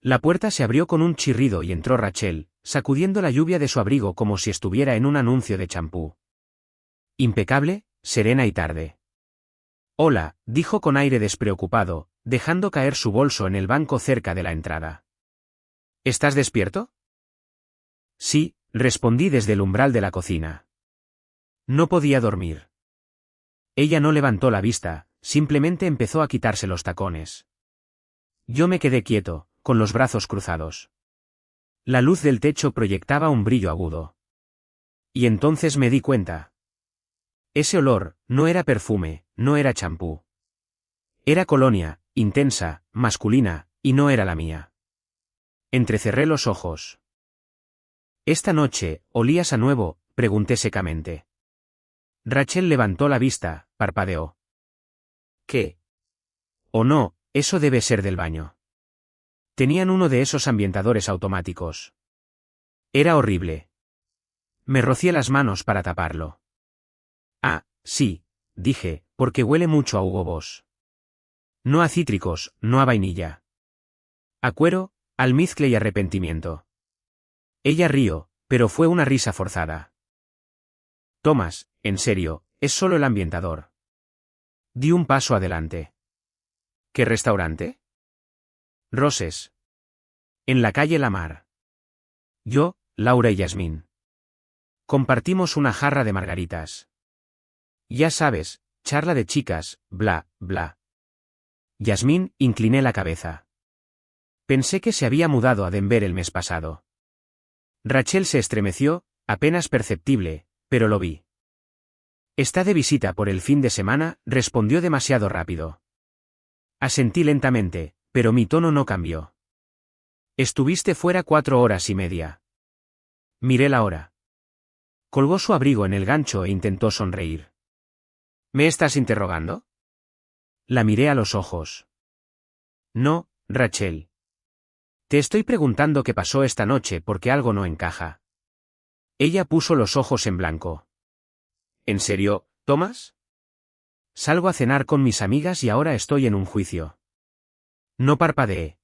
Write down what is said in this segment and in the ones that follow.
La puerta se abrió con un chirrido y entró Rachel, sacudiendo la lluvia de su abrigo como si estuviera en un anuncio de champú. Impecable, serena y tarde. Hola, dijo con aire despreocupado, dejando caer su bolso en el banco cerca de la entrada. ¿Estás despierto? Sí, respondí desde el umbral de la cocina. No podía dormir. Ella no levantó la vista, simplemente empezó a quitarse los tacones. Yo me quedé quieto, con los brazos cruzados. La luz del techo proyectaba un brillo agudo. Y entonces me di cuenta. Ese olor, no era perfume, no era champú. Era colonia, intensa, masculina, y no era la mía. Entrecerré los ojos. «Esta noche, ¿olías a nuevo?», pregunté secamente. Rachel levantó la vista, parpadeó. «¿Qué? Oh no, eso debe ser del baño». Tenían uno de esos ambientadores automáticos. Era horrible. Me rocié las manos para taparlo. «Ah, sí», dije, porque huele mucho a Hugo Boss. No a cítricos, no a vainilla. A cuero, almizcle y arrepentimiento. Ella rió, pero fue una risa forzada. «Thomas, en serio, es solo el ambientador». Di un paso adelante. «¿Qué restaurante?» «Roses. En la calle Lamar. Yo, Laura y Yasmín. Compartimos una jarra de margaritas. Ya sabes, charla de chicas, bla, bla». Yasmín, incliné la cabeza. Pensé que se había mudado a Denver el mes pasado. Rachel se estremeció, apenas perceptible, pero lo vi. «Está de visita por el fin de semana», respondió demasiado rápido. Asentí lentamente, pero mi tono no cambió. «Estuviste fuera 4 horas y media». Miré la hora. Colgó su abrigo en el gancho e intentó sonreír. «¿Me estás interrogando?» La miré a los ojos. «No, Rachel. Te estoy preguntando qué pasó esta noche porque algo no encaja». Ella puso los ojos en blanco. «¿En serio, Thomas? Salgo a cenar con mis amigas y ahora estoy en un juicio». No parpadeé.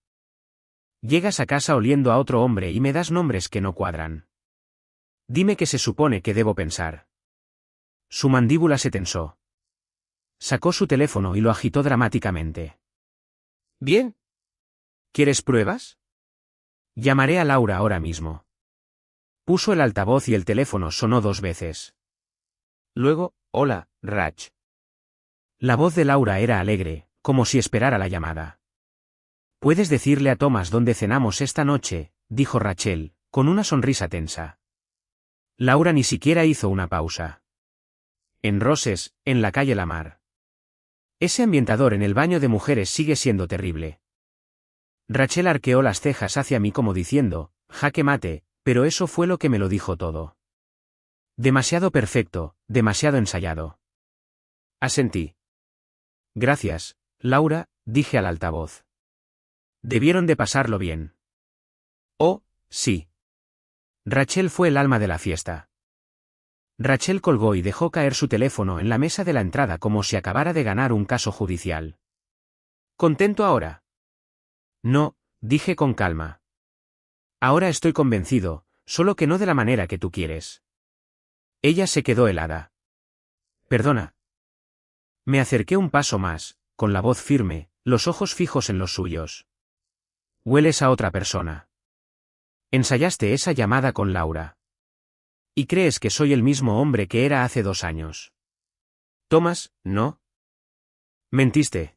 «Llegas a casa oliendo a otro hombre y me das nombres que no cuadran. Dime qué se supone que debo pensar». Su mandíbula se tensó. Sacó su teléfono y lo agitó dramáticamente. «Bien. ¿Quieres pruebas? Llamaré a Laura ahora mismo». Puso el altavoz y el teléfono sonó 2 veces. Luego, «Hola, Rach». La voz de Laura era alegre, como si esperara la llamada. «¿Puedes decirle a Thomas dónde cenamos esta noche?», dijo Rachel, con una sonrisa tensa. Laura ni siquiera hizo una pausa. «En Roses, en la calle Lamar». Ese ambientador en el baño de mujeres sigue siendo terrible. Rachel arqueó las cejas hacia mí como diciendo, «jaque mate», pero eso fue lo que me lo dijo todo. Demasiado perfecto, demasiado ensayado. Asentí. «Gracias, Laura», dije al altavoz. «Debieron de pasarlo bien». «Oh, sí». Rachel fue el alma de la fiesta. Rachel colgó y dejó caer su teléfono en la mesa de la entrada como si acabara de ganar un caso judicial. «¿Contento ahora?» «No», dije con calma. «Ahora estoy convencido, solo que no de la manera que tú quieres». Ella se quedó helada. «Perdona». Me acerqué un paso más, con la voz firme, los ojos fijos en los suyos. «Hueles a otra persona. Ensayaste esa llamada con Laura. ¿Y crees que soy el mismo hombre que era hace 2 años? Thomas, ¿no? Mentiste».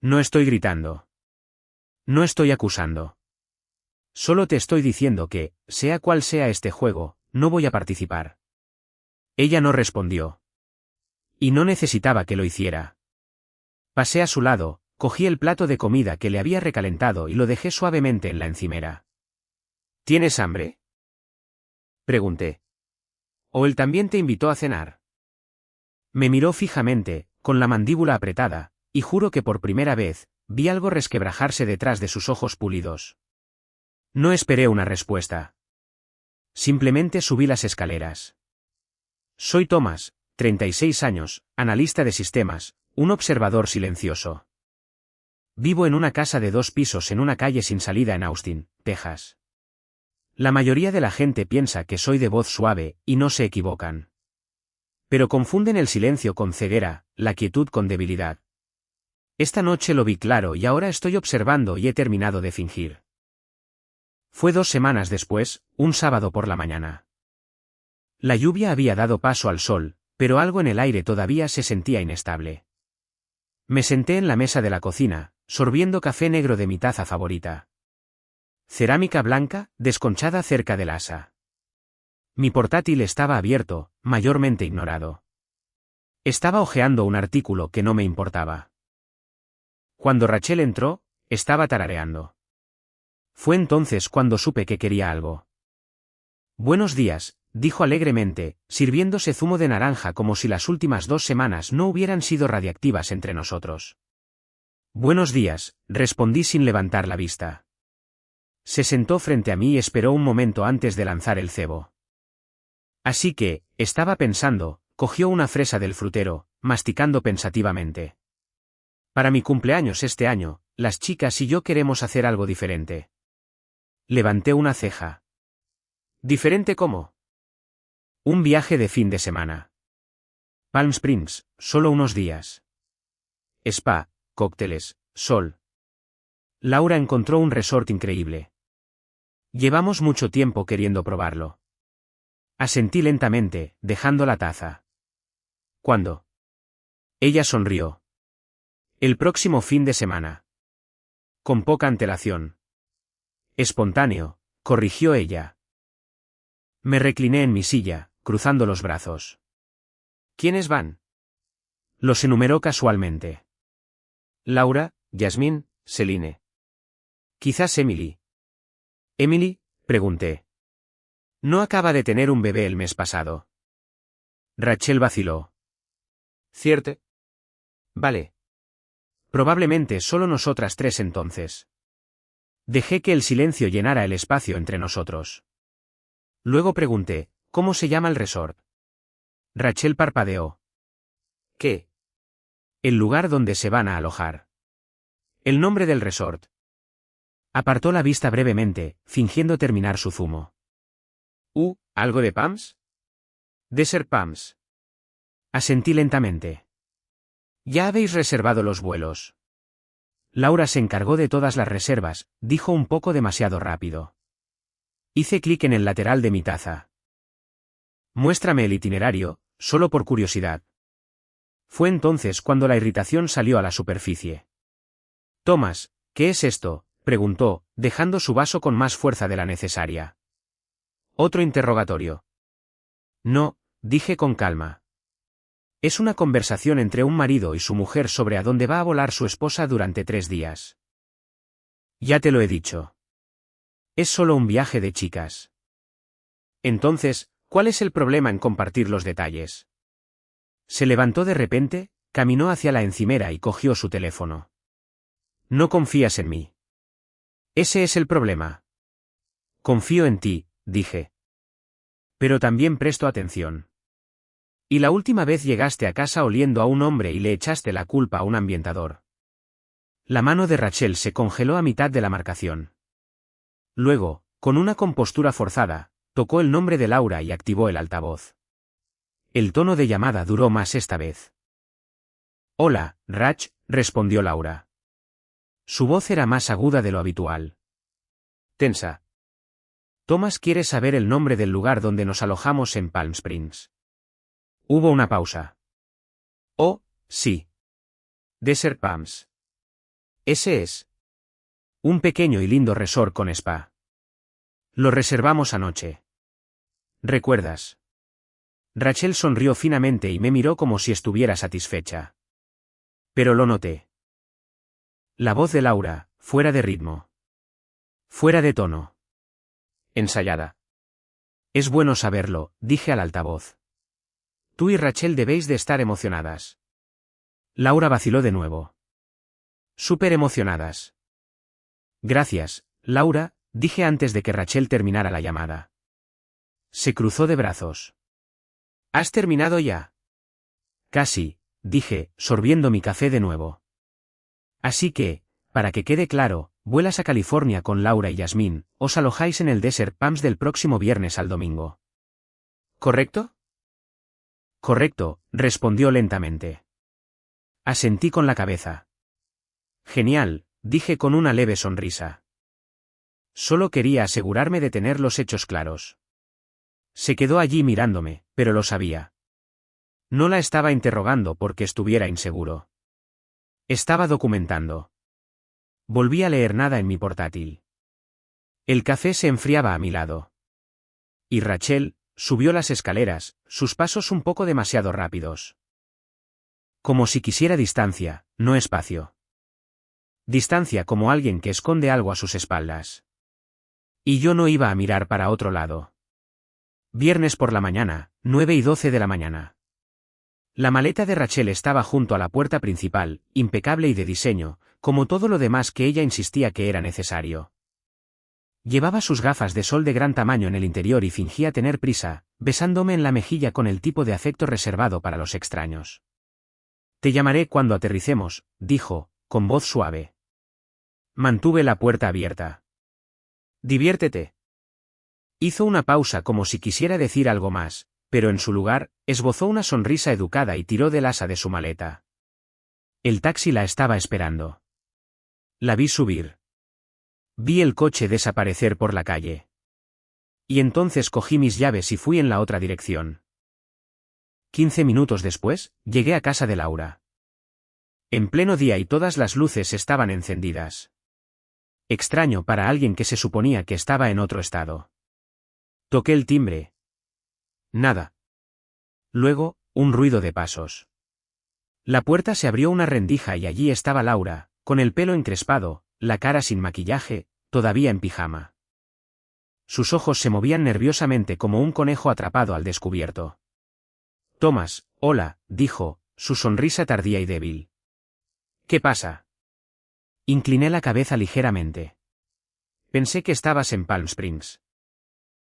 «No estoy gritando. No estoy acusando. Solo te estoy diciendo que, sea cual sea este juego, no voy a participar». Ella no respondió. Y no necesitaba que lo hiciera. Pasé a su lado, cogí el plato de comida que le había recalentado y lo dejé suavemente en la encimera. «¿Tienes hambre?», pregunté. «¿O él también te invitó a cenar?». Me miró fijamente, con la mandíbula apretada, y juro que por primera vez, vi algo resquebrajarse detrás de sus ojos pulidos. No esperé una respuesta. Simplemente subí las escaleras. «Soy Thomas, 36 años, analista de sistemas, un observador silencioso. Vivo en una casa de 2 pisos en una calle sin salida en Austin, Texas. La mayoría de la gente piensa que soy de voz suave, y no se equivocan. Pero confunden el silencio con ceguera, la quietud con debilidad. Esta noche lo vi claro y ahora estoy observando y he terminado de fingir. Fue 2 semanas después, un sábado por la mañana. La lluvia había dado paso al sol, pero algo en el aire todavía se sentía inestable. Me senté en la mesa de la cocina, sorbiendo café negro de mi taza favorita. Cerámica blanca, desconchada cerca del asa. Mi portátil estaba abierto, mayormente ignorado. Estaba hojeando un artículo que no me importaba. Cuando Rachel entró, estaba tarareando. Fue entonces cuando supe que quería algo. Buenos días, dijo alegremente, sirviéndose zumo de naranja como si las últimas 2 semanas no hubieran sido radiactivas entre nosotros. Buenos días, respondí sin levantar la vista. Se sentó frente a mí y esperó un momento antes de lanzar el cebo. Así que, estaba pensando, cogió una fresa del frutero, masticando pensativamente. Para mi cumpleaños este año, las chicas y yo queremos hacer algo diferente. Levanté una ceja. ¿Diferente cómo? Un viaje de fin de semana. Palm Springs, solo unos días. Spa, cócteles, sol. Laura encontró un resort increíble. Llevamos mucho tiempo queriendo probarlo. Asentí lentamente, dejando la taza. ¿Cuándo? Ella sonrió. El próximo fin de semana. Con poca antelación. Espontáneo, corrigió ella. Me recliné en mi silla, cruzando los brazos. ¿Quiénes van? Los enumeró casualmente. Laura, Yasmín, Celine. Quizás Emily. ¿Emily? Pregunté. ¿No acaba de tener un bebé el mes pasado? Rachel vaciló. ¿Cierto? Vale. Probablemente solo nosotras 3 entonces. Dejé que el silencio llenara el espacio entre nosotros. Luego pregunté, ¿cómo se llama el resort? Rachel parpadeó. ¿Qué? El lugar donde se van a alojar. El nombre del resort. Apartó la vista brevemente, fingiendo terminar su zumo. ¿Algo de Palms? Desert Palms. Asentí lentamente. Ya habéis reservado los vuelos. Laura se encargó de todas las reservas, dijo un poco demasiado rápido. Hice clic en el lateral de mi taza. Muéstrame el itinerario, solo por curiosidad. Fue entonces cuando la irritación salió a la superficie. Thomas, ¿qué es esto?, preguntó, dejando su vaso con más fuerza de la necesaria. Otro interrogatorio. No, dije con calma. Es una conversación entre un marido y su mujer sobre a dónde va a volar su esposa durante 3 días. Ya te lo he dicho. Es solo un viaje de chicas. Entonces, ¿cuál es el problema en compartir los detalles? Se levantó de repente, caminó hacia la encimera y cogió su teléfono. No confías en mí. Ese es el problema. Confío en ti, dije. Pero también presto atención. Y la última vez llegaste a casa oliendo a un hombre y le echaste la culpa a un ambientador. La mano de Rachel se congeló a mitad de la marcación. Luego, con una compostura forzada, tocó el nombre de Laura y activó el altavoz. El tono de llamada duró más esta vez. Hola, Rach, respondió Laura. Su voz era más aguda de lo habitual. Tensa. Thomas quiere saber el nombre del lugar donde nos alojamos en Palm Springs. Hubo una pausa. Oh, sí. Desert Palms. Ese es. Un pequeño y lindo resort con spa. Lo reservamos anoche. ¿Recuerdas? Rachel sonrió finamente y me miró como si estuviera satisfecha. Pero lo noté. La voz de Laura, fuera de ritmo. Fuera de tono. Ensayada. Es bueno saberlo, dije al altavoz. Tú y Rachel debéis de estar emocionadas. Laura vaciló de nuevo. Súper emocionadas. Gracias, Laura, dije antes de que Rachel terminara la llamada. Se cruzó de brazos. ¿Has terminado ya? Casi, dije, sorbiendo mi café de nuevo. Así que, Para que quede claro, vuelas a California con Laura y Yasmín, os alojáis en el Desert Palms del próximo viernes al domingo. ¿Correcto? Correcto, respondió lentamente. Asentí con la cabeza. Genial, dije con una leve sonrisa. Solo quería asegurarme de tener los hechos claros. Se quedó allí mirándome, pero lo sabía. No la estaba interrogando porque estuviera inseguro. Estaba documentando. Volví a leer nada en mi portátil. El café se enfriaba a mi lado. Y Rachel subió las escaleras, sus pasos un poco demasiado rápidos. Como si quisiera distancia, no espacio. Distancia como alguien que esconde algo a sus espaldas. Y yo no iba a mirar para otro lado. Viernes por la mañana, 9:12 de la mañana. La maleta de Rachel estaba junto a la puerta principal, impecable y de diseño, como todo lo demás que ella insistía que era necesario. Llevaba sus gafas de sol de gran tamaño en el interior y fingía tener prisa, besándome en la mejilla con el tipo de afecto reservado para los extraños. Te llamaré cuando aterricemos, dijo, con voz suave. Mantuve la puerta abierta. Diviértete. Hizo una pausa como si quisiera decir algo más, pero en su lugar, esbozó una sonrisa educada y tiró del asa de su maleta. El taxi la estaba esperando. La vi subir. Vi el coche desaparecer por la calle. Y entonces cogí mis llaves y fui en la otra dirección. 15 minutos después, llegué a casa de Laura. En pleno día y todas las luces estaban encendidas. Extraño para alguien que se suponía que estaba en otro estado. Toqué el timbre. Nada. Luego, un ruido de pasos. La puerta se abrió una rendija y allí estaba Laura, con el pelo encrespado, la cara sin maquillaje, todavía en pijama. Sus ojos se movían nerviosamente como un conejo atrapado al descubierto. Thomas, hola, dijo, su sonrisa tardía y débil. ¿Qué pasa? Incliné la cabeza ligeramente. Pensé que estabas en Palm Springs.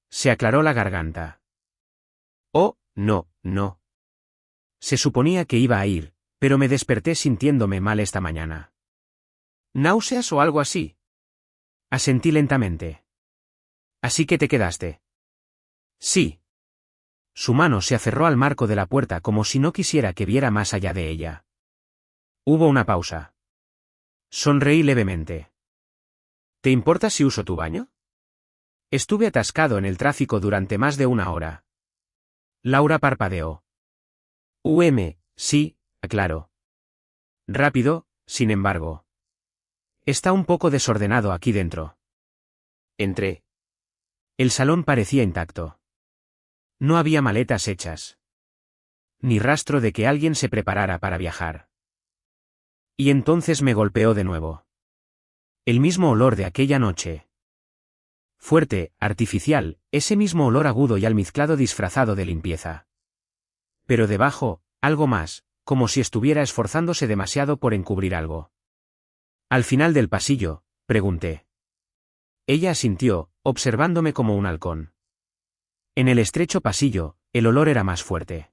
Se aclaró la garganta. Oh, no, no. Se suponía que iba a ir, pero me desperté sintiéndome mal esta mañana. ¿Náuseas o algo así? Asentí lentamente. ¿Así que te quedaste? Sí. Su mano se aferró al marco de la puerta como si no quisiera que viera más allá de ella. Hubo una pausa. Sonreí levemente. ¿Te importa si uso tu baño? Estuve atascado en el tráfico durante más de una hora. Laura parpadeó. Sí, aclaró. Rápido, sin embargo. Está un poco desordenado aquí dentro. Entré. El salón parecía intacto. No había maletas hechas. Ni rastro de que alguien se preparara para viajar. Y entonces me golpeó de nuevo. El mismo olor de aquella noche. Fuerte, artificial, ese mismo olor agudo y almizclado disfrazado de limpieza. Pero debajo, algo más, como si estuviera esforzándose demasiado por encubrir algo. Al final del pasillo, pregunté. Ella asintió, observándome como un halcón. En el estrecho pasillo, el olor era más fuerte.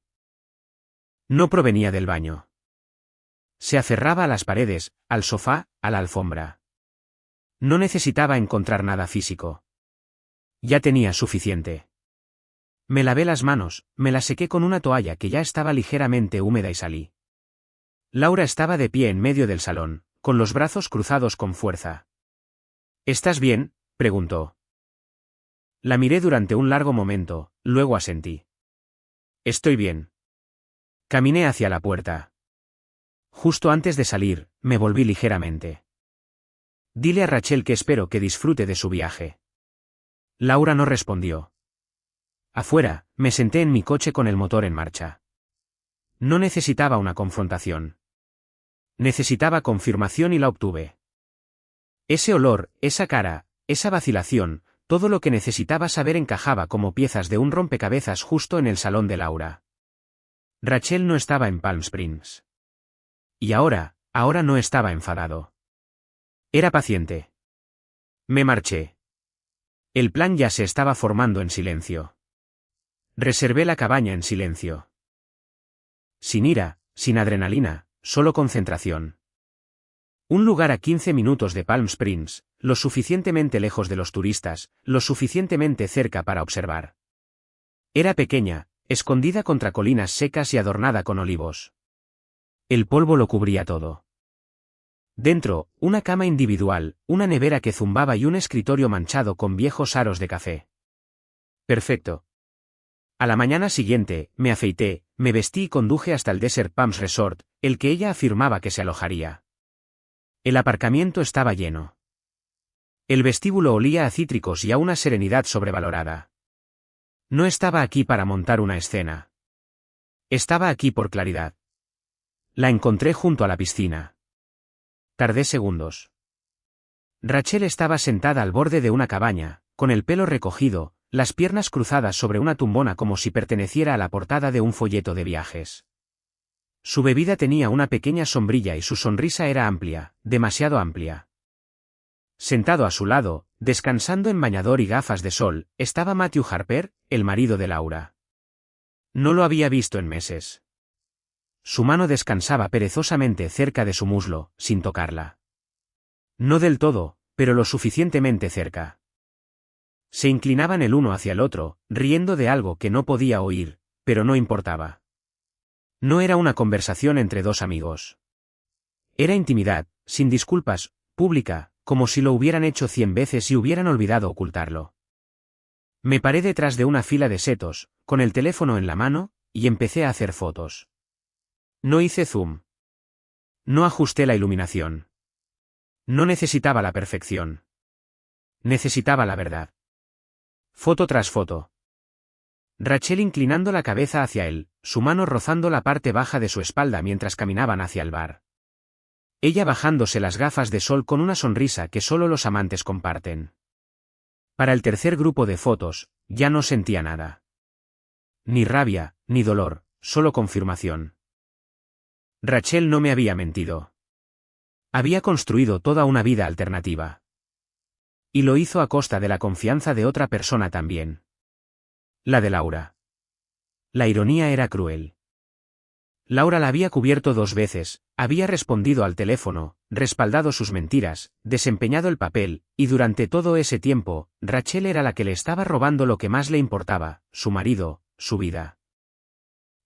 No provenía del baño. Se aferraba a las paredes, al sofá, a la alfombra. No necesitaba encontrar nada físico. Ya tenía suficiente. Me lavé las manos, me las sequé con una toalla que ya estaba ligeramente húmeda y salí. Laura estaba de pie en medio del salón, con los brazos cruzados con fuerza. ¿Estás bien?, preguntó. La miré durante un largo momento, luego asentí. Estoy bien. Caminé hacia la puerta. Justo antes de salir, me volví ligeramente. Dile a Rachel que espero que disfrute de su viaje. Laura no respondió. Afuera, me senté en mi coche con el motor en marcha. No necesitaba una confrontación. Necesitaba confirmación y la obtuve. Ese olor, esa cara, esa vacilación, todo lo que necesitaba saber encajaba como piezas de un rompecabezas justo en el salón de Laura. Rachel no estaba en Palm Springs. Y ahora no estaba enfadado. Era paciente. Me marché. El plan ya se estaba formando en silencio. Reservé la cabaña en silencio. Sin ira, sin adrenalina, solo concentración. Un lugar a 15 minutos de Palm Springs, lo suficientemente lejos de los turistas, lo suficientemente cerca para observar. Era pequeña, escondida contra colinas secas y adornada con olivos. El polvo lo cubría todo. Dentro, una cama individual, una nevera que zumbaba y un escritorio manchado con viejos aros de café. Perfecto. A la mañana siguiente, me afeité, me vestí y conduje hasta el Desert Palms Resort, el que ella afirmaba que se alojaría. El aparcamiento estaba lleno. El vestíbulo olía a cítricos y a una serenidad sobrevalorada. No estaba aquí para montar una escena. Estaba aquí por claridad. La encontré junto a la piscina. Tardé segundos. Rachel estaba sentada al borde de una cabaña, con el pelo recogido, las piernas cruzadas sobre una tumbona como si perteneciera a la portada de un folleto de viajes. Su bebida tenía una pequeña sombrilla y su sonrisa era amplia, demasiado amplia. Sentado a su lado, descansando en bañador y gafas de sol, estaba Matthew Harper, el marido de Laura. No lo había visto en meses. Su mano descansaba perezosamente cerca de su muslo, sin tocarla. No del todo, pero lo suficientemente cerca. Se inclinaban el uno hacia el otro, riendo de algo que no podía oír, pero no importaba. No era una conversación entre dos amigos. Era intimidad, sin disculpas, pública, como si lo hubieran hecho 100 veces y hubieran olvidado ocultarlo. Me paré detrás de una fila de setos, con el teléfono en la mano, y empecé a hacer fotos. No hice zoom. No ajusté la iluminación. No necesitaba la perfección. Necesitaba la verdad. Foto tras foto. Rachel inclinando la cabeza hacia él, su mano rozando la parte baja de su espalda mientras caminaban hacia el bar. Ella bajándose las gafas de sol con una sonrisa que solo los amantes comparten. Para el tercer grupo de fotos, ya no sentía nada. Ni rabia, ni dolor, solo confirmación. Rachel no me había mentido. Había construido toda una vida alternativa. Y lo hizo a costa de la confianza de otra persona también. La de Laura. La ironía era cruel. Laura la había cubierto 2 veces, había respondido al teléfono, respaldado sus mentiras, desempeñado el papel, y durante todo ese tiempo, Rachel era la que le estaba robando lo que más le importaba, su marido, su vida.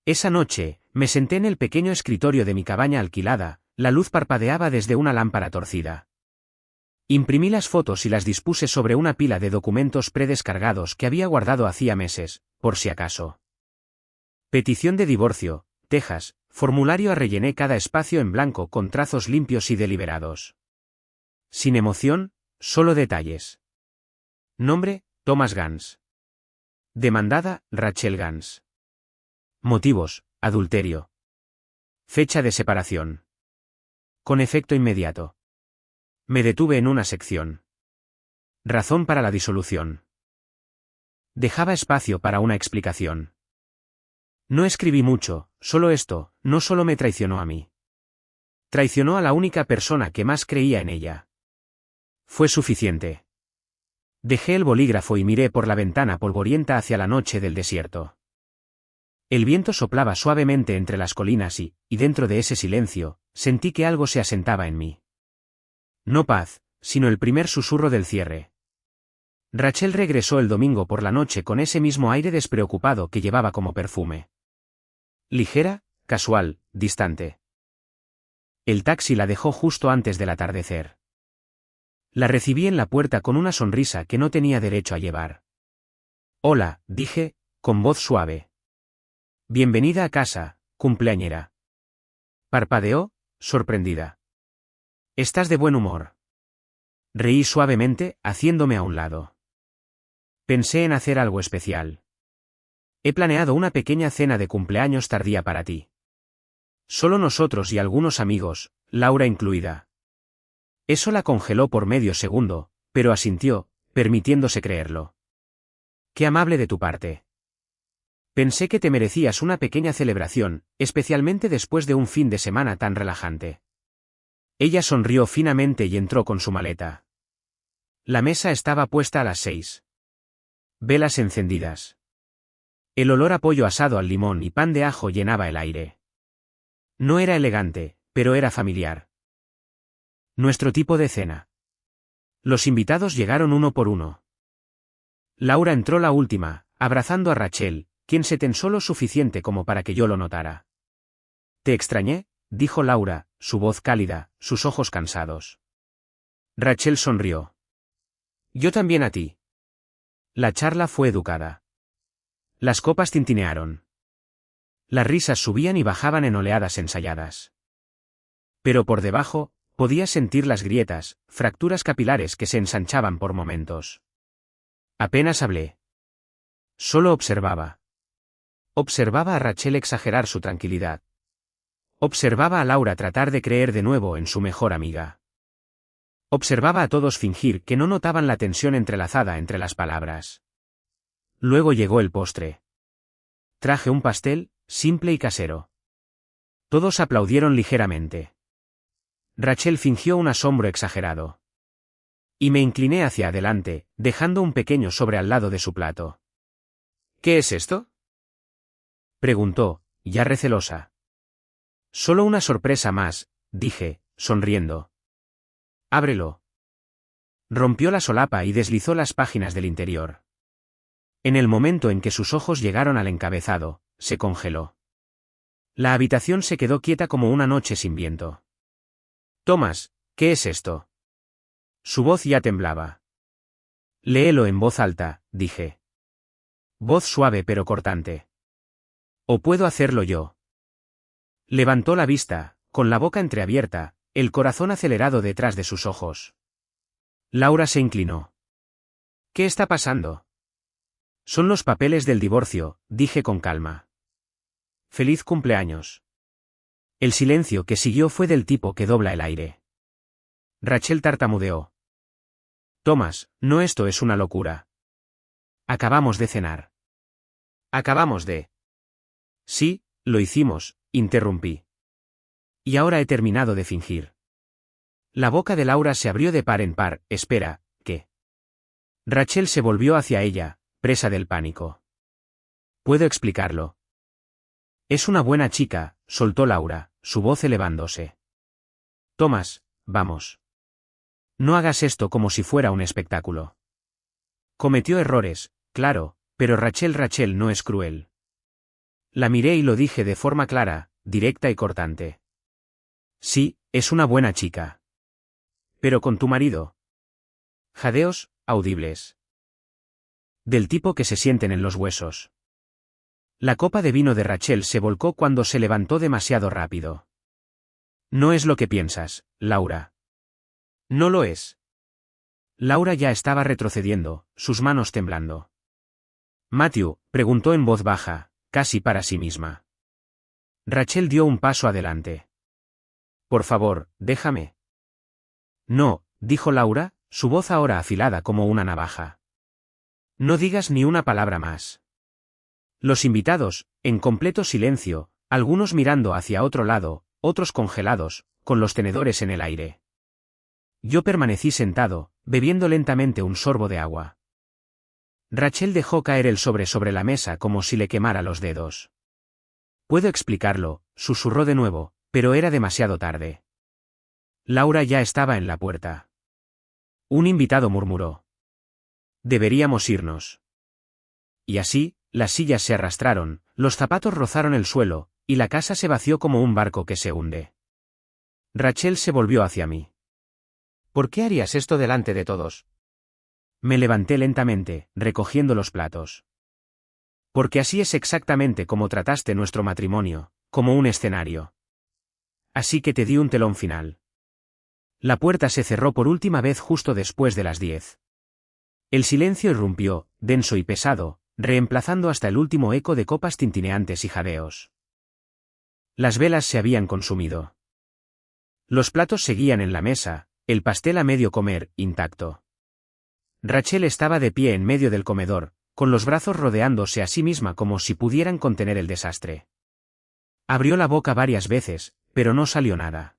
Esa noche, me senté en el pequeño escritorio de mi cabaña alquilada, la luz parpadeaba desde una lámpara torcida. Imprimí las fotos y las dispuse sobre una pila de documentos predescargados que había guardado hacía meses, por si acaso. Petición de divorcio, Texas, formulario. Rellené cada espacio en blanco con trazos limpios y deliberados. Sin emoción, solo detalles. Nombre, Thomas Gans. Demandada, Rachel Gans. Motivos, adulterio. Fecha de separación. Con efecto inmediato. Me detuve en una sección. Razón para la disolución. Dejaba espacio para una explicación. No escribí mucho, solo esto: no solo me traicionó a mí. Traicionó a la única persona que más creía en ella. Fue suficiente. Dejé el bolígrafo y miré por la ventana polvorienta hacia la noche del desierto. El viento soplaba suavemente entre las colinas y dentro de ese silencio, sentí que algo se asentaba en mí. No paz, sino el primer susurro del cierre. Rachel regresó el domingo por la noche con ese mismo aire despreocupado que llevaba como perfume. Ligera, casual, distante. El taxi la dejó justo antes del atardecer. La recibí en la puerta con una sonrisa que no tenía derecho a llevar. Hola, dije, con voz suave. Bienvenida a casa, cumpleañera. Parpadeó, sorprendida. Estás de buen humor. Reí suavemente, haciéndome a un lado. Pensé en hacer algo especial. He planeado una pequeña cena de cumpleaños tardía para ti. Solo nosotros y algunos amigos, Laura incluida. Eso la congeló por medio segundo, pero asintió, permitiéndose creerlo. Qué amable de tu parte. Pensé que te merecías una pequeña celebración, especialmente después de un fin de semana tan relajante. Ella sonrió finamente y entró con su maleta. La mesa estaba puesta a las 6. Velas encendidas. El olor a pollo asado al limón y pan de ajo llenaba el aire. No era elegante, pero era familiar. Nuestro tipo de cena. Los invitados llegaron uno por uno. Laura entró la última, abrazando a Rachel, quien se tensó lo suficiente como para que yo lo notara. «Te extrañé», dijo Laura, su voz cálida, sus ojos cansados. Rachel sonrió. «Yo también a ti». La charla fue educada. Las copas tintinearon. Las risas subían y bajaban en oleadas ensayadas. Pero por debajo, podía sentir las grietas, fracturas capilares que se ensanchaban por momentos. Apenas hablé. Solo observaba. Observaba a Rachel exagerar su tranquilidad. Observaba a Laura tratar de creer de nuevo en su mejor amiga. Observaba a todos fingir que no notaban la tensión entrelazada entre las palabras. Luego llegó el postre. Traje un pastel, simple y casero. Todos aplaudieron ligeramente. Rachel fingió un asombro exagerado. Y me incliné hacia adelante, dejando un pequeño sobre al lado de su plato. «¿Qué es esto?», preguntó, ya recelosa. «Solo una sorpresa más», dije, sonriendo. «Ábrelo». Rompió la solapa y deslizó las páginas del interior. En el momento en que sus ojos llegaron al encabezado, se congeló. La habitación se quedó quieta como una noche sin viento. «Thomas, ¿qué es esto?». Su voz ya temblaba. «Léelo en voz alta», dije. Voz suave pero cortante. «¿O puedo hacerlo yo?». Levantó la vista, con la boca entreabierta, el corazón acelerado detrás de sus ojos. Laura se inclinó. «¿Qué está pasando?». «Son los papeles del divorcio», dije con calma. «Feliz cumpleaños». El silencio que siguió fue del tipo que dobla el aire. Rachel tartamudeó. «Thomas, no, esto es una locura». «Acabamos de cenar». «Acabamos de». «Sí, lo hicimos», interrumpí. «Y ahora he terminado de fingir». La boca de Laura se abrió de par en par. «Espera, ¿qué?». Rachel se volvió hacia ella, presa del pánico. «¿Puedo explicarlo?». «Es una buena chica», soltó Laura, su voz elevándose. «Thomas, vamos. No hagas esto como si fuera un espectáculo». Cometió errores, claro, pero Rachel no es cruel. La miré y lo dije de forma clara, directa y cortante. «Sí, es una buena chica». «¿Pero con tu marido?». Jadeos, audibles. Del tipo que se sienten en los huesos. La copa de vino de Rachel se volcó cuando se levantó demasiado rápido. «No es lo que piensas, Laura». «No lo es». Laura ya estaba retrocediendo, sus manos temblando. «Matthew», preguntó en voz baja, casi para sí misma. Rachel dio un paso adelante. «Por favor, déjame». «No», dijo Laura, su voz ahora afilada como una navaja. «No digas ni una palabra más». Los invitados, en completo silencio, algunos mirando hacia otro lado, otros congelados, con los tenedores en el aire. Yo permanecí sentado, bebiendo lentamente un sorbo de agua. Rachel dejó caer el sobre la mesa como si le quemara los dedos. «Puedo explicarlo», susurró de nuevo, pero era demasiado tarde. Laura ya estaba en la puerta. Un invitado murmuró. «Deberíamos irnos». Y así, las sillas se arrastraron, los zapatos rozaron el suelo, y la casa se vació como un barco que se hunde. Rachel se volvió hacia mí. «¿Por qué harías esto delante de todos?». Me levanté lentamente, recogiendo los platos. «Porque así es exactamente como trataste nuestro matrimonio, como un escenario. Así que te di un telón final». La puerta se cerró por última vez justo después de las 10. El silencio irrumpió, denso y pesado, reemplazando hasta el último eco de copas tintineantes y jadeos. Las velas se habían consumido. Los platos seguían en la mesa, el pastel a medio comer, intacto. Rachel estaba de pie en medio del comedor, con los brazos rodeándose a sí misma como si pudieran contener el desastre. Abrió la boca varias veces, pero no salió nada.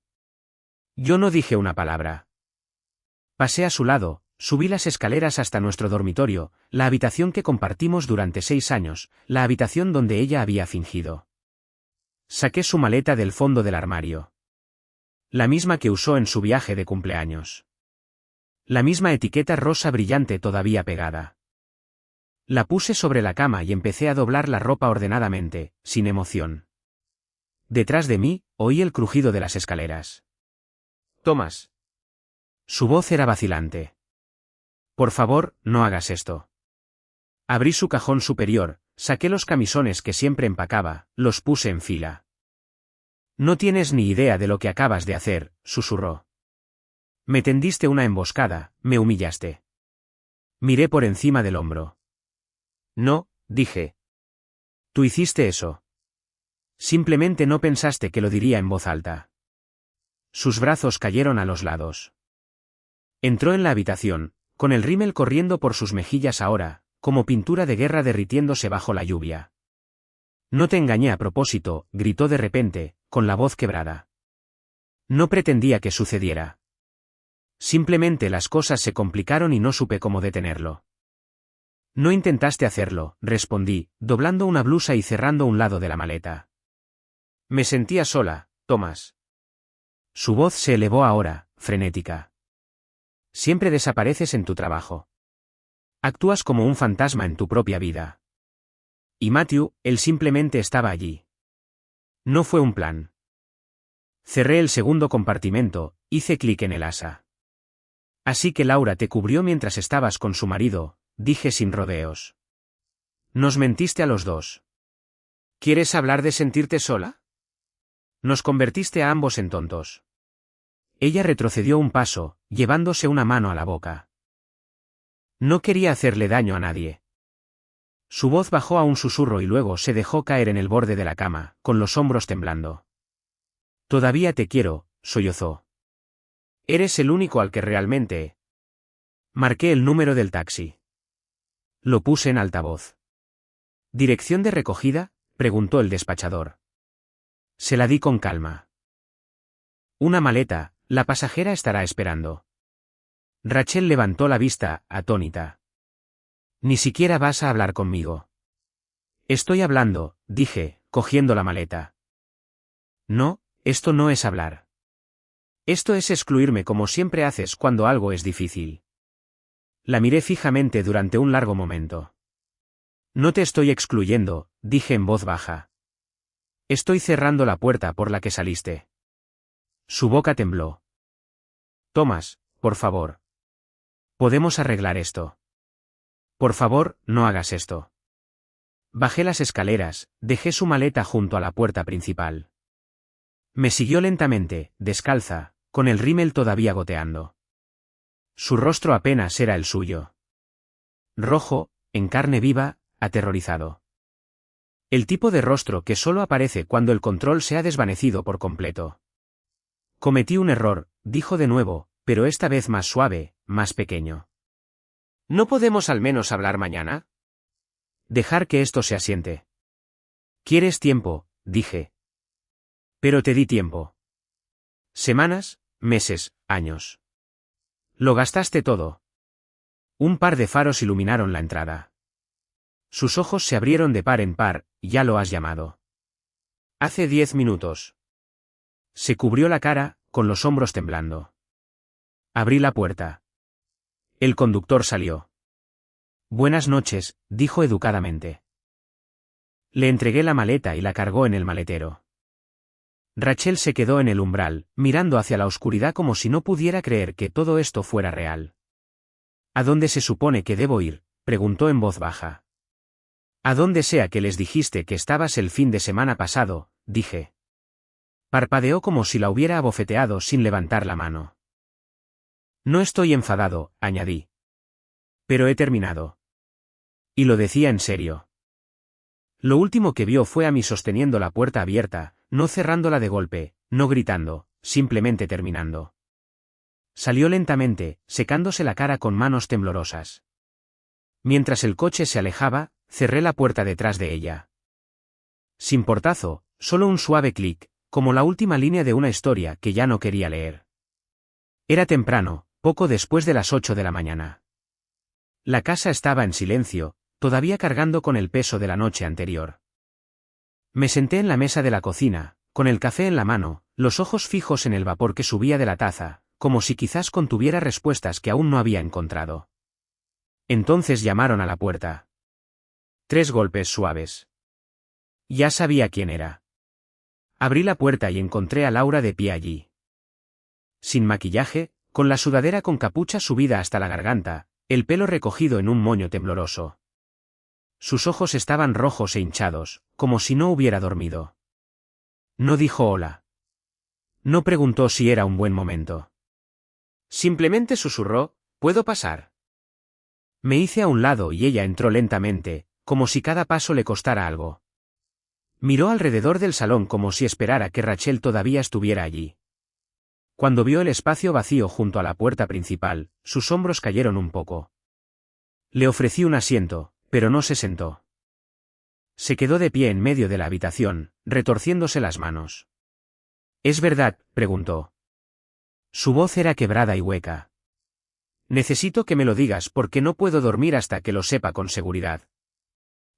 Yo no dije una palabra. Pasé a su lado, subí las escaleras hasta nuestro dormitorio, la habitación que compartimos durante 6 años, la habitación donde ella había fingido. Saqué su maleta del fondo del armario. La misma que usó en su viaje de cumpleaños. La misma etiqueta rosa brillante todavía pegada. La puse sobre la cama y empecé a doblar la ropa ordenadamente, sin emoción. Detrás de mí, oí el crujido de las escaleras. Thomas. Su voz era vacilante. Por favor, no hagas esto. Abrí su cajón superior, saqué los camisones que siempre empacaba, los puse en fila. No tienes ni idea de lo que acabas de hacer, susurró. Me tendiste una emboscada, me humillaste. Miré por encima del hombro. No, dije. Tú hiciste eso. Simplemente no pensaste que lo diría en voz alta. Sus brazos cayeron a los lados. Entró en la habitación, con el rímel corriendo por sus mejillas ahora, como pintura de guerra derritiéndose bajo la lluvia. No te engañé a propósito, gritó de repente, con la voz quebrada. No pretendía que sucediera. Simplemente las cosas se complicaron y no supe cómo detenerlo. No intentaste hacerlo, respondí, doblando una blusa y cerrando un lado de la maleta. Me sentía sola, Thomas. Su voz se elevó ahora, frenética. Siempre desapareces en tu trabajo. Actúas como un fantasma en tu propia vida. Y Matthew, él simplemente estaba allí. No fue un plan. Cerré el segundo compartimento, hice clic en el asa. Así que Laura te cubrió mientras estabas con su marido, dije sin rodeos. Nos mentiste a los dos. ¿Quieres hablar de sentirte sola? Nos convertiste a ambos en tontos. Ella retrocedió un paso, llevándose una mano a la boca. No quería hacerle daño a nadie. Su voz bajó a un susurro y luego se dejó caer en el borde de la cama, con los hombros temblando. Todavía te quiero, sollozó. Eres el único al que realmente... Marqué el número del taxi. Lo puse en altavoz. ¿Dirección de recogida?, preguntó el despachador. Se la di con calma. Una maleta, la pasajera estará esperando. Rachel levantó la vista, atónita. Ni siquiera vas a hablar conmigo. Estoy hablando, dije, cogiendo la maleta. No, esto no es hablar. Esto es excluirme como siempre haces cuando algo es difícil. La miré fijamente durante un largo momento. No te estoy excluyendo, dije en voz baja. Estoy cerrando la puerta por la que saliste. Su boca tembló. Thomas, por favor. Podemos arreglar esto. Por favor, no hagas esto. Bajé las escaleras, dejé su maleta junto a la puerta principal. Me siguió lentamente, descalza, con el rímel todavía goteando. Su rostro apenas era el suyo. Rojo, en carne viva, aterrorizado. El tipo de rostro que solo aparece cuando el control se ha desvanecido por completo. Cometí un error, dijo de nuevo, pero esta vez más suave, más pequeño. ¿No podemos al menos hablar mañana? Dejar que esto se asiente. ¿Quieres tiempo?, dije. Pero te di tiempo. Semanas, meses, años. Lo gastaste todo. Un par de faros iluminaron la entrada. Sus ojos se abrieron de par en par, ya lo has llamado. Hace 10 minutos. Se cubrió la cara, con los hombros temblando. Abrí la puerta. El conductor salió. Buenas noches, dijo educadamente. Le entregué la maleta y la cargó en el maletero. Rachel se quedó en el umbral, mirando hacia la oscuridad como si no pudiera creer que todo esto fuera real. ¿A dónde se supone que debo ir?, preguntó en voz baja. A donde sea que les dijiste que estabas el fin de semana pasado, dije. Parpadeó como si la hubiera abofeteado sin levantar la mano. No estoy enfadado, añadí. Pero he terminado. Y lo decía en serio. Lo último que vio fue a mí sosteniendo la puerta abierta, no cerrándola de golpe, no gritando, simplemente terminando. Salió lentamente, secándose la cara con manos temblorosas. Mientras el coche se alejaba, cerré la puerta detrás de ella. Sin portazo, solo un suave clic, como la última línea de una historia que ya no quería leer. Era temprano, poco después de las 8 de la mañana. La casa estaba en silencio, todavía cargando con el peso de la noche anterior. Me senté en la mesa de la cocina, con el café en la mano, los ojos fijos en el vapor que subía de la taza, como si quizás contuviera respuestas que aún no había encontrado. Entonces llamaron a la puerta. 3 golpes suaves. Ya sabía quién era. Abrí la puerta y encontré a Laura de pie allí. Sin maquillaje, con la sudadera con capucha subida hasta la garganta, el pelo recogido en un moño tembloroso. Sus ojos estaban rojos e hinchados, como si no hubiera dormido. No dijo hola. No preguntó si era un buen momento. Simplemente susurró, ¿puedo pasar? Me hice a un lado y ella entró lentamente, como si cada paso le costara algo. Miró alrededor del salón como si esperara que Rachel todavía estuviera allí. Cuando vio el espacio vacío junto a la puerta principal, sus hombros cayeron un poco. Le ofrecí un asiento, pero no se sentó. Se quedó de pie en medio de la habitación, retorciéndose las manos. ¿Es verdad?, preguntó. Su voz era quebrada y hueca. Necesito que me lo digas porque no puedo dormir hasta que lo sepa con seguridad.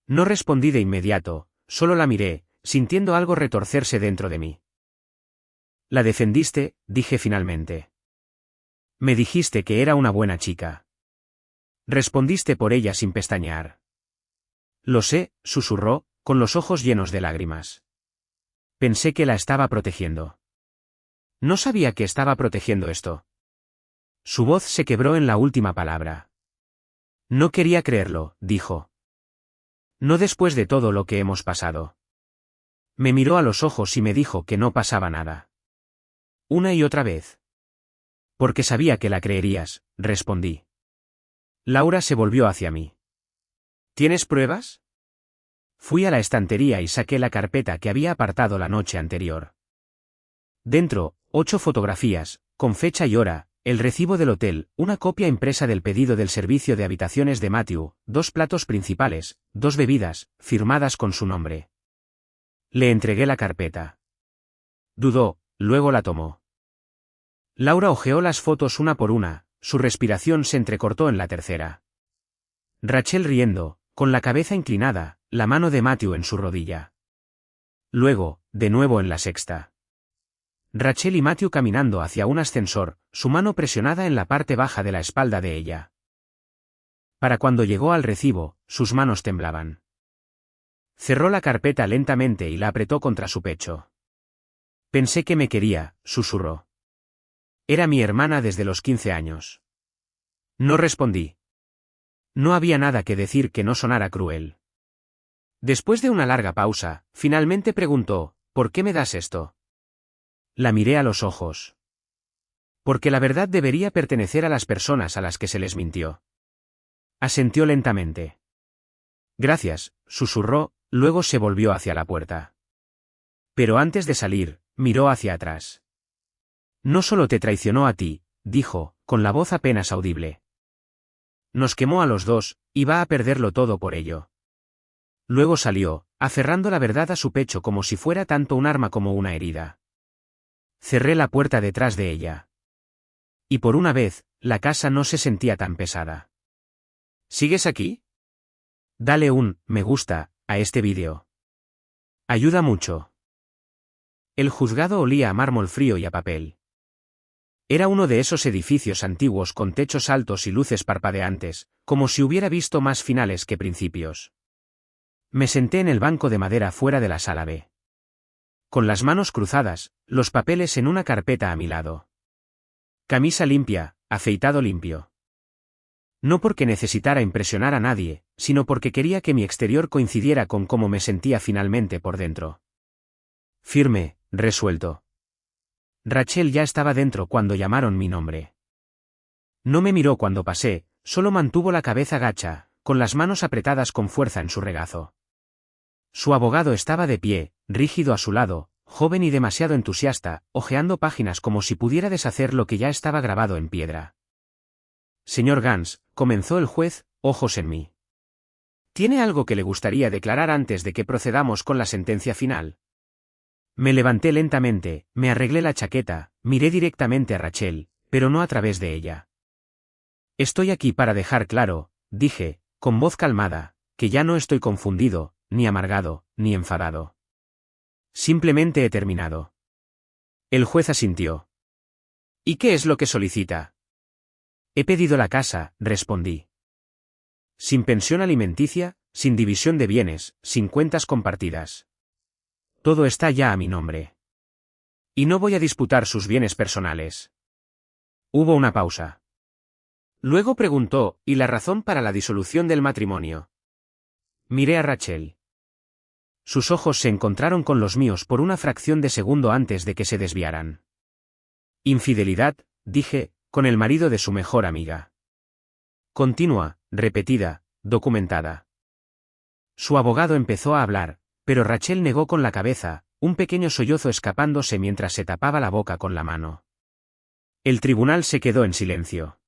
No respondí de inmediato, solo la miré, sintiendo algo retorcerse dentro de mí. La defendiste, dije finalmente. Me dijiste que era una buena chica. Respondiste por ella sin pestañear. Lo sé, susurró, con los ojos llenos de lágrimas. Pensé que la estaba protegiendo. No sabía que estaba protegiendo esto. Su voz se quebró en la última palabra. No quería creerlo, dijo. No después de todo lo que hemos pasado. Me miró a los ojos y me dijo que no pasaba nada. Una y otra vez. Porque sabía que la creerías, respondí. Laura se volvió hacia mí. ¿Tienes pruebas? Fui a la estantería y saqué la carpeta que había apartado la noche anterior. Dentro, 8 fotografías, con fecha y hora, el recibo del hotel, una copia impresa del pedido del servicio de habitaciones de Matthew, 2 platos principales, 2 bebidas, firmadas con su nombre. Le entregué la carpeta. Dudó, luego la tomó. Laura hojeó las fotos una por una, su respiración se entrecortó en la tercera. Rachel riendo, con la cabeza inclinada, la mano de Matthew en su rodilla. Luego, de nuevo en la sexta. Rachel y Matthew caminando hacia un ascensor, su mano presionada en la parte baja de la espalda de ella. Para cuando llegó al recibo, sus manos temblaban. Cerró la carpeta lentamente y la apretó contra su pecho. Pensé que me quería, susurró. Era mi hermana desde los 15 años. No respondí. No había nada que decir que no sonara cruel. Después de una larga pausa, finalmente preguntó, ¿por qué me das esto? La miré a los ojos. Porque la verdad debería pertenecer a las personas a las que se les mintió. Asintió lentamente. Gracias, susurró, luego se volvió hacia la puerta. Pero antes de salir, miró hacia atrás. No solo te traicionó a ti, dijo, con la voz apenas audible. Nos quemó a los dos, y va a perderlo todo por ello. Luego salió, aferrando la verdad a su pecho como si fuera tanto un arma como una herida. Cerré la puerta detrás de ella. Y por una vez, la casa no se sentía tan pesada. ¿Sigues aquí? Dale un me gusta a este vídeo. Ayuda mucho. El juzgado olía a mármol frío y a papel. Era uno de esos edificios antiguos con techos altos y luces parpadeantes, como si hubiera visto más finales que principios. Me senté en el banco de madera fuera de la sala B. Con las manos cruzadas, los papeles en una carpeta a mi lado. Camisa limpia, afeitado limpio. No porque necesitara impresionar a nadie, sino porque quería que mi exterior coincidiera con cómo me sentía finalmente por dentro. Firme, resuelto. Rachel ya estaba dentro cuando llamaron mi nombre. No me miró cuando pasé, solo mantuvo la cabeza gacha, con las manos apretadas con fuerza en su regazo. Su abogado estaba de pie, rígido a su lado, joven y demasiado entusiasta, hojeando páginas como si pudiera deshacer lo que ya estaba grabado en piedra. Señor Gans, comenzó el juez, ojos en mí. ¿Tiene algo que le gustaría declarar antes de que procedamos con la sentencia final? Me levanté lentamente, me arreglé la chaqueta, miré directamente a Rachel, pero no a través de ella. Estoy aquí para dejar claro, dije, con voz calmada, que ya no estoy confundido, ni amargado, ni enfadado. Simplemente he terminado. El juez asintió. ¿Y qué es lo que solicita? He pedido la casa, respondí. Sin pensión alimenticia, sin división de bienes, sin cuentas compartidas. Todo está ya a mi nombre. Y no voy a disputar sus bienes personales. Hubo una pausa. Luego preguntó, ¿y la razón para la disolución del matrimonio? Miré a Rachel. Sus ojos se encontraron con los míos por una fracción de segundo antes de que se desviaran. Infidelidad, dije, con el marido de su mejor amiga. Continua, repetida, documentada. Su abogado empezó a hablar, pero Rachel negó con la cabeza, un pequeño sollozo escapándose mientras se tapaba la boca con la mano. El tribunal se quedó en silencio.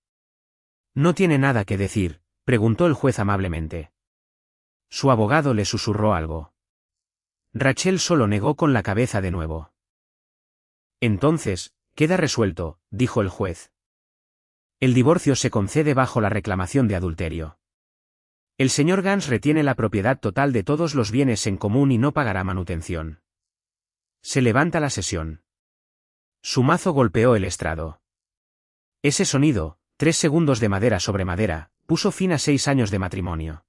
¿No tiene nada que decir?, preguntó el juez amablemente. Su abogado le susurró algo. Rachel solo negó con la cabeza de nuevo. Entonces, queda resuelto, dijo el juez. El divorcio se concede bajo la reclamación de adulterio. El señor Gans retiene la propiedad total de todos los bienes en común y no pagará manutención. Se levanta la sesión. Su mazo golpeó el estrado. Ese sonido, 3 segundos de madera sobre madera, puso fin a 6 años de matrimonio.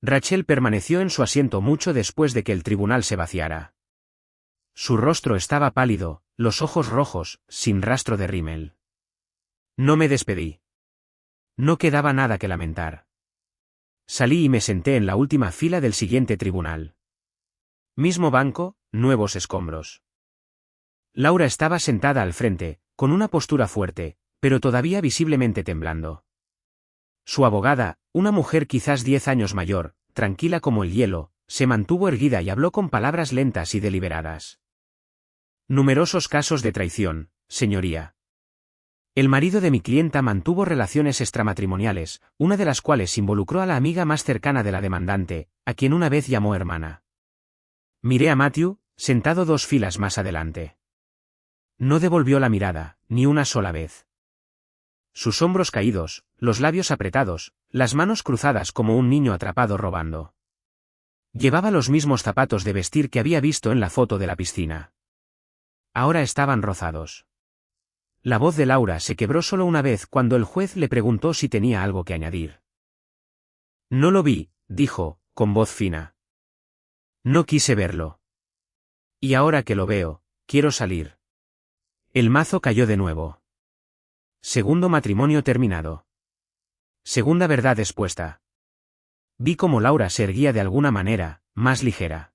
Rachel permaneció en su asiento mucho después de que el tribunal se vaciara. Su rostro estaba pálido, los ojos rojos, sin rastro de rímel. No me despedí. No quedaba nada que lamentar. Salí y me senté en la última fila del siguiente tribunal. Mismo banco, nuevos escombros. Laura estaba sentada al frente, con una postura fuerte, pero todavía visiblemente temblando. Su abogada, una mujer quizás 10 años mayor, tranquila como el hielo, se mantuvo erguida y habló con palabras lentas y deliberadas. Numerosos casos de traición, señoría. El marido de mi clienta mantuvo relaciones extramatrimoniales, una de las cuales involucró a la amiga más cercana de la demandante, a quien una vez llamó hermana. Miré a Matthew, sentado 2 filas más adelante. No devolvió la mirada, ni una sola vez. Sus hombros caídos, los labios apretados, las manos cruzadas como un niño atrapado robando. Llevaba los mismos zapatos de vestir que había visto en la foto de la piscina. Ahora estaban rozados. La voz de Laura se quebró solo una vez cuando el juez le preguntó si tenía algo que añadir. No lo vi, dijo, con voz fina. No quise verlo. Y ahora que lo veo, quiero salir. El mazo cayó de nuevo. Segundo matrimonio terminado. Segunda verdad expuesta. Vi cómo Laura se erguía de alguna manera, más ligera.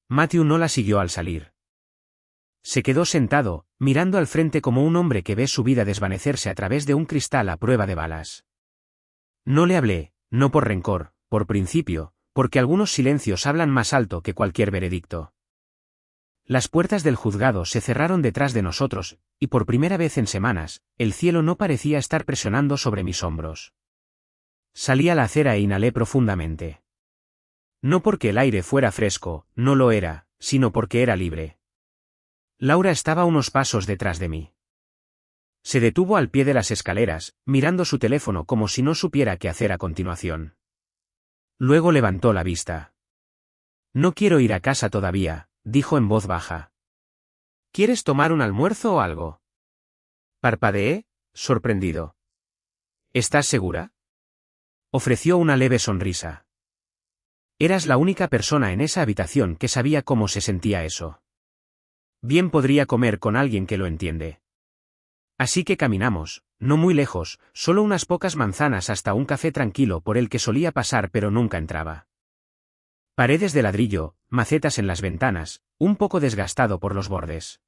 Matthew no la siguió al salir. Se quedó sentado, mirando al frente como un hombre que ve su vida desvanecerse a través de un cristal a prueba de balas. No le hablé, no por rencor, por principio, porque algunos silencios hablan más alto que cualquier veredicto. Las puertas del juzgado se cerraron detrás de nosotros, y por primera vez en semanas, el cielo no parecía estar presionando sobre mis hombros. Salí a la acera e inhalé profundamente. No porque el aire fuera fresco, no lo era, sino porque era libre. Laura estaba a unos pasos detrás de mí. Se detuvo al pie de las escaleras, mirando su teléfono como si no supiera qué hacer a continuación. Luego levantó la vista. No quiero ir a casa todavía, dijo en voz baja. ¿Quieres tomar un almuerzo o algo? Parpadeé, sorprendido. ¿Estás segura? Ofreció una leve sonrisa. Eras la única persona en esa habitación que sabía cómo se sentía eso. Bien podría comer con alguien que lo entiende. Así que caminamos, no muy lejos, solo unas pocas manzanas hasta un café tranquilo por el que solía pasar pero nunca entraba. Paredes de ladrillo, macetas en las ventanas, un poco desgastado por los bordes.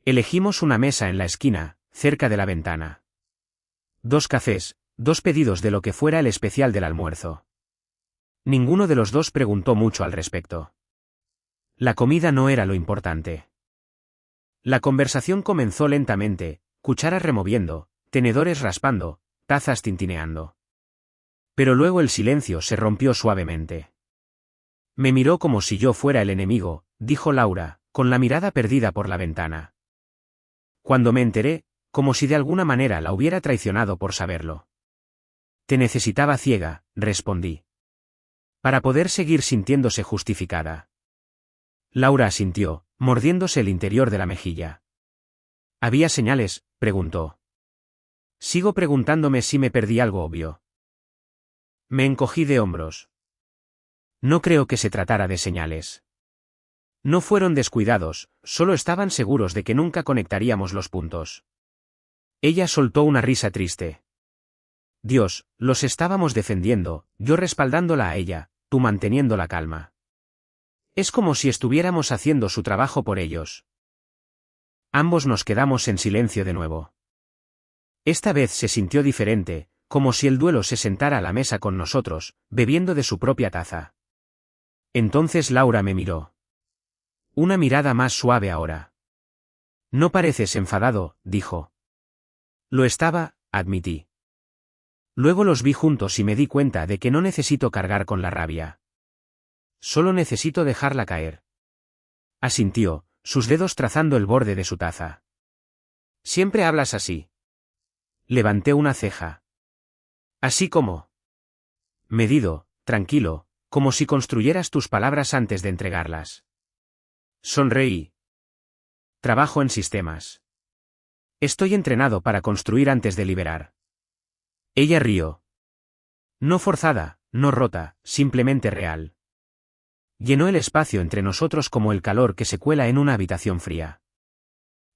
Elegimos una mesa en la esquina, cerca de la ventana. 2 cafés, 2 pedidos de lo que fuera el especial del almuerzo. Ninguno de los dos preguntó mucho al respecto. La comida no era lo importante. La conversación comenzó lentamente, cucharas removiendo, tenedores raspando, tazas tintineando. Pero luego el silencio se rompió suavemente. Me miró como si yo fuera el enemigo, dijo Laura, con la mirada perdida por la ventana. Cuando me enteré, como si de alguna manera la hubiera traicionado por saberlo. Te necesitaba ciega, respondí. Para poder seguir sintiéndose justificada. Laura asintió, mordiéndose el interior de la mejilla. ¿Había señales?, preguntó. Sigo preguntándome si me perdí algo obvio. Me encogí de hombros. No creo que se tratara de señales. No fueron descuidados, solo estaban seguros de que nunca conectaríamos los puntos. Ella soltó una risa triste. Dios, los estábamos defendiendo, yo respaldándola a ella, tú manteniendo la calma. Es como si estuviéramos haciendo su trabajo por ellos. Ambos nos quedamos en silencio de nuevo. Esta vez se sintió diferente, como si el duelo se sentara a la mesa con nosotros, bebiendo de su propia taza. Entonces Laura me miró. Una mirada más suave ahora. No pareces enfadado, dijo. Lo estaba, admití. Luego los vi juntos y me di cuenta de que no necesito cargar con la rabia. Solo necesito dejarla caer. Asintió, sus dedos trazando el borde de su taza. Siempre hablas así. Levanté una ceja. Así como. Medido, tranquilo, como si construyeras tus palabras antes de entregarlas. Sonreí. Trabajo en sistemas. Estoy entrenado para construir antes de liberar. Ella rió. No forzada, no rota, simplemente real. Llenó el espacio entre nosotros como el calor que se cuela en una habitación fría.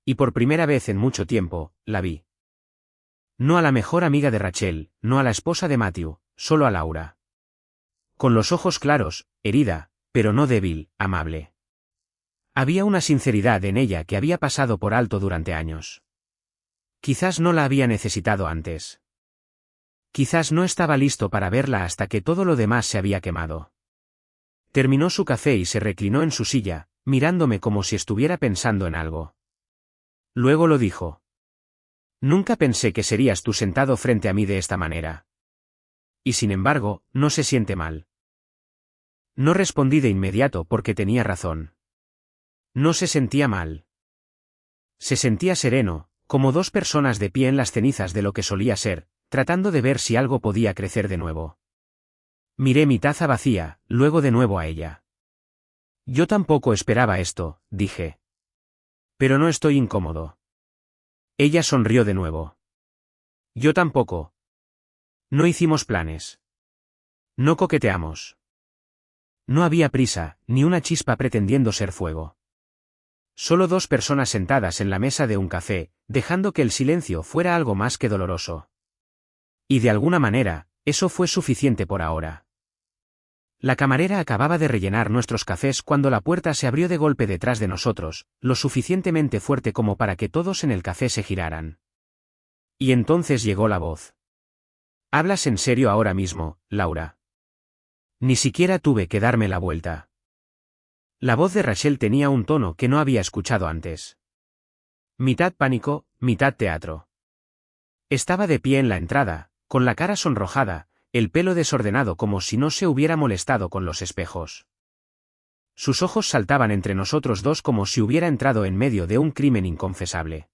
Y por primera vez en mucho tiempo, la vi. No a la mejor amiga de Rachel, no a la esposa de Matthew, solo a Laura. Con los ojos claros, herida, pero no débil, amable. Había una sinceridad en ella que había pasado por alto durante años. Quizás no la había necesitado antes. Quizás no estaba listo para verla hasta que todo lo demás se había quemado. Terminó su café y se reclinó en su silla, mirándome como si estuviera pensando en algo. Luego lo dijo. Nunca pensé que serías tú sentado frente a mí de esta manera. Y sin embargo, no se siente mal. No respondí de inmediato porque tenía razón. No se sentía mal. Se sentía sereno, como dos personas de pie en las cenizas de lo que solía ser, tratando de ver si algo podía crecer de nuevo. Miré mi taza vacía, luego de nuevo a ella. Yo tampoco esperaba esto, dije. Pero no estoy incómodo. Ella sonrió de nuevo. Yo tampoco. No hicimos planes. No coqueteamos. No había prisa, ni una chispa pretendiendo ser fuego. Solo dos personas sentadas en la mesa de un café, dejando que el silencio fuera algo más que doloroso. Y de alguna manera, eso fue suficiente por ahora. La camarera acababa de rellenar nuestros cafés cuando la puerta se abrió de golpe detrás de nosotros, lo suficientemente fuerte como para que todos en el café se giraran. Y entonces llegó la voz. ¿Hablas en serio ahora mismo, Laura? Ni siquiera tuve que darme la vuelta. La voz de Rachel tenía un tono que no había escuchado antes. Mitad pánico, mitad teatro. Estaba de pie en la entrada, con la cara sonrojada, el pelo desordenado como si no se hubiera molestado con los espejos. Sus ojos saltaban entre nosotros dos como si hubiera entrado en medio de un crimen inconfesable.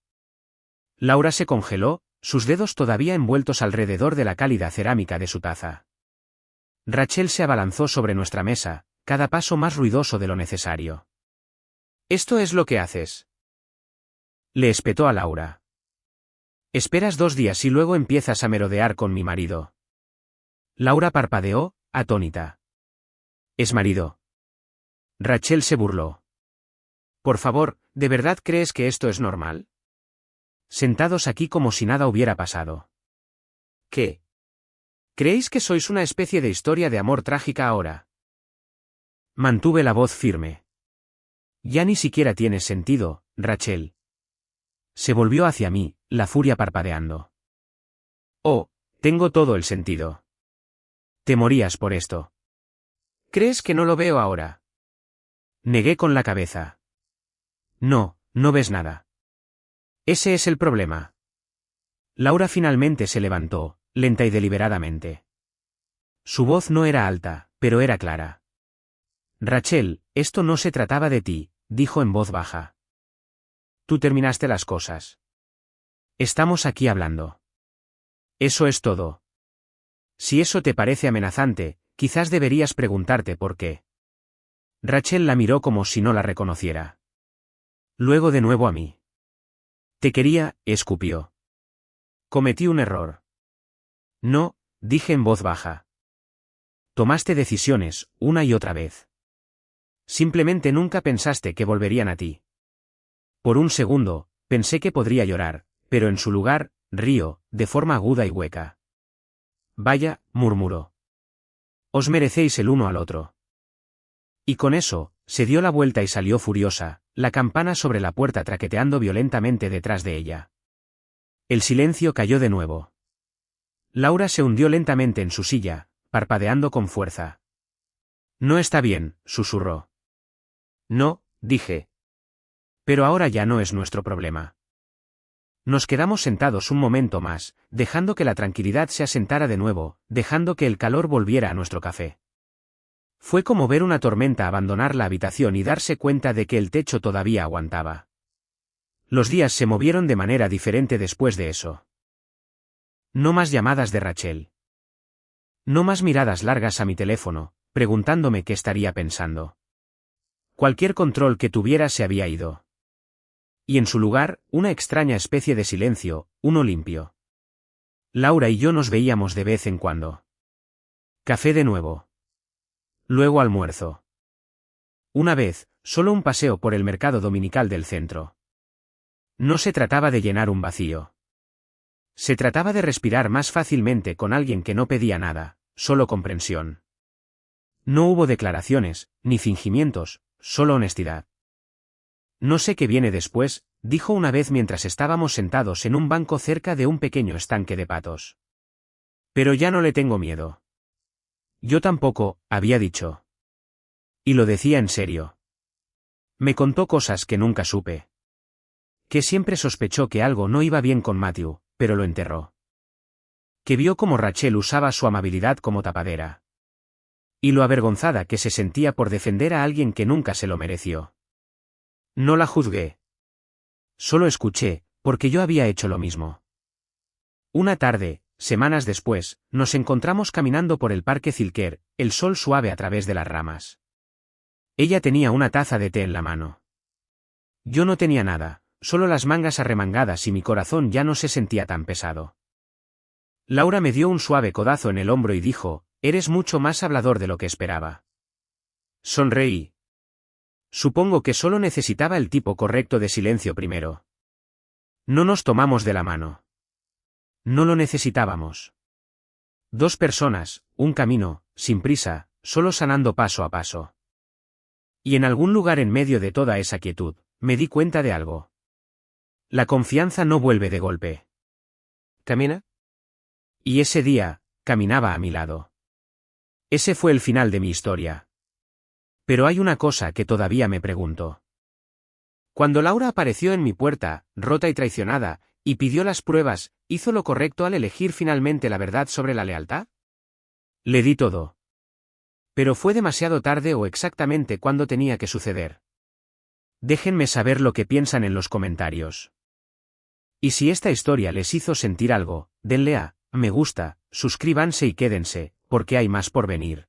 Laura se congeló, sus dedos todavía envueltos alrededor de la cálida cerámica de su taza. Rachel se abalanzó sobre nuestra mesa, cada paso más ruidoso de lo necesario. ¿Esto es lo que haces?, le espetó a Laura. Esperas 2 días y luego empiezas a merodear con mi marido. Laura parpadeó, atónita. ¿Es marido? Rachel se burló. Por favor, ¿de verdad crees que esto es normal? Sentados aquí como si nada hubiera pasado. ¿Qué? ¿Creéis que sois una especie de historia de amor trágica ahora? Mantuve la voz firme. Ya ni siquiera tienes sentido, Rachel. Se volvió hacia mí, la furia parpadeando. Oh, tengo todo el sentido. Te morías por esto. ¿Crees que no lo veo ahora? Negué con la cabeza. No, no ves nada. Ese es el problema. Laura finalmente se levantó, lenta y deliberadamente. Su voz no era alta, pero era clara. Rachel, esto no se trataba de ti, dijo en voz baja. Tú terminaste las cosas. Estamos aquí hablando. Eso es todo. Si eso te parece amenazante, quizás deberías preguntarte por qué. Rachel la miró como si no la reconociera. Luego de nuevo a mí. Te quería, escupió. Cometí un error. No, dije en voz baja. Tomaste decisiones, una y otra vez. Simplemente nunca pensaste que volverían a ti. Por un segundo, pensé que podría llorar, pero en su lugar, río, de forma aguda y hueca. Vaya, murmuró. Os merecéis el uno al otro. Y con eso, se dio la vuelta y salió furiosa, la campana sobre la puerta traqueteando violentamente detrás de ella. El silencio cayó de nuevo. Laura se hundió lentamente en su silla, parpadeando con fuerza. No está bien, susurró. No, dije. Pero ahora ya no es nuestro problema. Nos quedamos sentados un momento más, dejando que la tranquilidad se asentara de nuevo, dejando que el calor volviera a nuestro café. Fue como ver una tormenta abandonar la habitación y darse cuenta de que el techo todavía aguantaba. Los días se movieron de manera diferente después de eso. No más llamadas de Rachel. No más miradas largas a mi teléfono, preguntándome qué estaría pensando. Cualquier control que tuviera se había ido. Y en su lugar, una extraña especie de silencio, uno limpio. Laura y yo nos veíamos de vez en cuando. Café de nuevo. Luego almuerzo. Una vez, solo un paseo por el mercado dominical del centro. No se trataba de llenar un vacío. Se trataba de respirar más fácilmente con alguien que no pedía nada, solo comprensión. No hubo declaraciones, ni fingimientos, solo honestidad. No sé qué viene después, dijo una vez mientras estábamos sentados en un banco cerca de un pequeño estanque de patos. Pero ya no le tengo miedo. Yo tampoco, había dicho. Y lo decía en serio. Me contó cosas que nunca supe. Que siempre sospechó que algo no iba bien con Matthew, pero lo enterró. Que vio cómo Rachel usaba su amabilidad como tapadera. Y lo avergonzada que se sentía por defender a alguien que nunca se lo mereció. No la juzgué. Solo escuché, porque yo había hecho lo mismo. Una tarde, semanas después, nos encontramos caminando por el parque Zilker, el sol suave a través de las ramas. Ella tenía una taza de té en la mano. Yo no tenía nada, solo las mangas arremangadas y mi corazón ya no se sentía tan pesado. Laura me dio un suave codazo en el hombro y dijo, eres mucho más hablador de lo que esperaba. Sonreí. Supongo que solo necesitaba el tipo correcto de silencio primero. No nos tomamos de la mano. No lo necesitábamos. Dos personas, un camino, sin prisa, solo sanando paso a paso. Y en algún lugar en medio de toda esa quietud, me di cuenta de algo. La confianza no vuelve de golpe. ¿Camina? Y ese día, caminaba a mi lado. Ese fue el final de mi historia. Pero hay una cosa que todavía me pregunto. Cuando Laura apareció en mi puerta, rota y traicionada, y pidió las pruebas, ¿hizo lo correcto al elegir finalmente la verdad sobre la lealtad? Le di todo. Pero fue demasiado tarde o exactamente cuando tenía que suceder. Déjenme saber lo que piensan en los comentarios. Y si esta historia les hizo sentir algo, denle a me gusta, suscríbanse y quédense, porque hay más por venir.